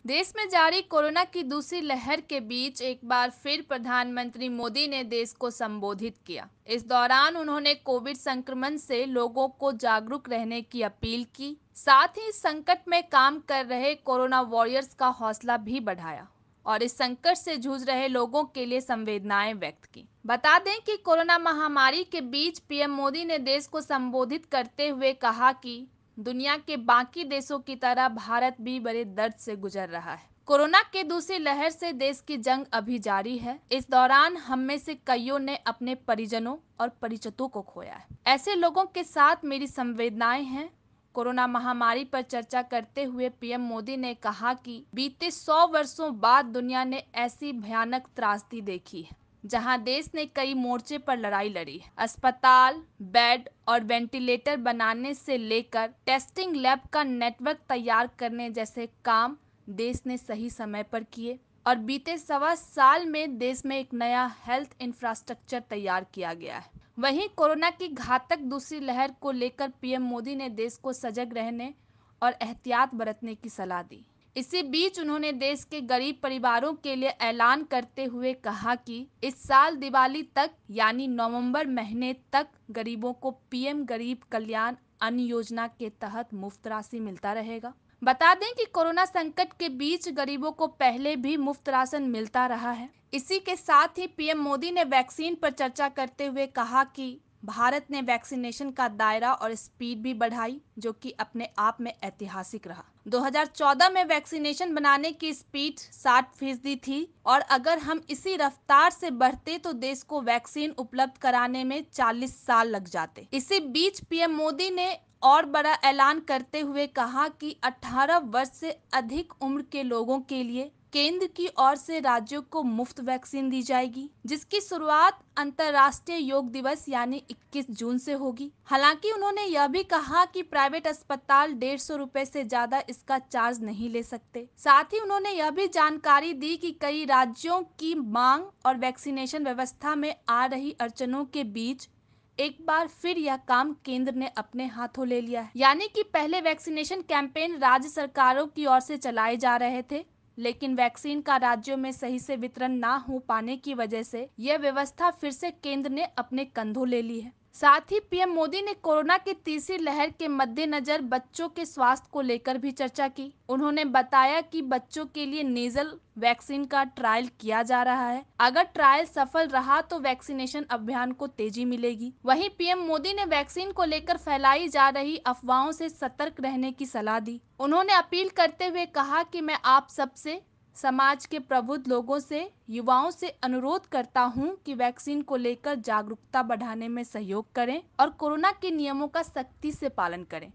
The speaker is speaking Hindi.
देश में जारी कोरोना की दूसरी लहर के बीच एक बार फिर प्रधानमंत्री मोदी ने देश को संबोधित किया। इस दौरान उन्होंने कोविड संक्रमण से लोगों को जागरूक रहने की अपील की। साथ ही संकट में काम कर रहे कोरोना वॉरियर्स का हौसला भी बढ़ाया और इस संकट से जूझ रहे लोगों के लिए संवेदनाएं व्यक्त की। बता दें कि कोरोना महामारी के बीच पीएम मोदी ने देश को संबोधित करते हुए कहा कि दुनिया के बाकी देशों की तरह भारत भी बड़े दर्द से गुजर रहा है। कोरोना के दूसरी लहर से देश की जंग अभी जारी है। इस दौरान हम में से कईयों ने अपने परिजनों और परिचितों को खोया है। ऐसे लोगों के साथ मेरी संवेदनाएं हैं। कोरोना महामारी पर चर्चा करते हुए पीएम मोदी ने कहा कि बीते 100 वर्षों बाद दुनिया ने ऐसी भयानक त्रासदी देखी है जहां देश ने कई मोर्चे पर लड़ाई लड़ी है। अस्पताल, बेड और वेंटिलेटर बनाने से लेकर टेस्टिंग लैब का नेटवर्क तैयार करने जैसे काम देश ने सही समय पर किए और बीते 1.25 साल में देश में एक नया हेल्थ इंफ्रास्ट्रक्चर तैयार किया गया है। वहीं कोरोना की घातक दूसरी लहर को लेकर पीएम मोदी ने देश को सजग रहने और एहतियात बरतने की सलाह दी। इसी बीच उन्होंने देश के गरीब परिवारों के लिए ऐलान करते हुए कहा कि इस साल दिवाली तक यानी नवंबर महीने तक गरीबों को पीएम गरीब कल्याण अन्न योजना के तहत मुफ्त राशि मिलता रहेगा। बता दें कि कोरोना संकट के बीच गरीबों को पहले भी मुफ्त राशन मिलता रहा है। इसी के साथ ही पीएम मोदी ने वैक्सीन पर चर्चा करते हुए कहा कि भारत ने वैक्सीनेशन का दायरा और स्पीड भी बढ़ाई, जो कि अपने आप में ऐतिहासिक रहा। 2014 में वैक्सीनेशन बनाने की स्पीड 60% थी और अगर हम इसी रफ्तार से बढ़ते तो देश को वैक्सीन उपलब्ध कराने में 40 साल लग जाते। इसी बीच पीएम मोदी ने और बड़ा ऐलान करते हुए कहा कि 18 वर्ष से अधिक उम्र के लोगों के लिए केंद्र की ओर से राज्यों को मुफ्त वैक्सीन दी जाएगी, जिसकी शुरुआत अंतर्राष्ट्रीय योग दिवस यानी 21 जून से होगी। हालांकि उन्होंने यह भी कहा कि प्राइवेट अस्पताल 150 रुपए से ज्यादा इसका चार्ज नहीं ले सकते। साथ ही उन्होंने यह भी जानकारी दी कि कई राज्यों की मांग और वैक्सीनेशन व्यवस्था में आ रही अड़चनों के बीच एक बार फिर यह काम केंद्र ने अपने हाथों ले लिया है। यानी कि पहले वैक्सीनेशन कैंपेन राज्य सरकारों की ओर से चलाए जा रहे थे, लेकिन वैक्सीन का राज्यों में सही से वितरण ना हो पाने की वजह से यह व्यवस्था फिर से केंद्र ने अपने कंधों ले ली है। साथ ही पीएम मोदी ने कोरोना की तीसरी लहर के मद्देनजर बच्चों के स्वास्थ्य को लेकर भी चर्चा की। उन्होंने बताया कि बच्चों के लिए नेजल वैक्सीन का ट्रायल किया जा रहा है। अगर ट्रायल सफल रहा तो वैक्सीनेशन अभियान को तेजी मिलेगी। वहीं पीएम मोदी ने वैक्सीन को लेकर फैलाई जा रही अफवाहों से सतर्क रहने की सलाह दी। उन्होंने अपील करते हुए कहा कि मैं आप सबसे, समाज के प्रबुद्ध लोगों से, युवाओं से अनुरोध करता हूं कि वैक्सीन को लेकर जागरूकता बढ़ाने में सहयोग करें और कोरोना के नियमों का सख्ती से पालन करें।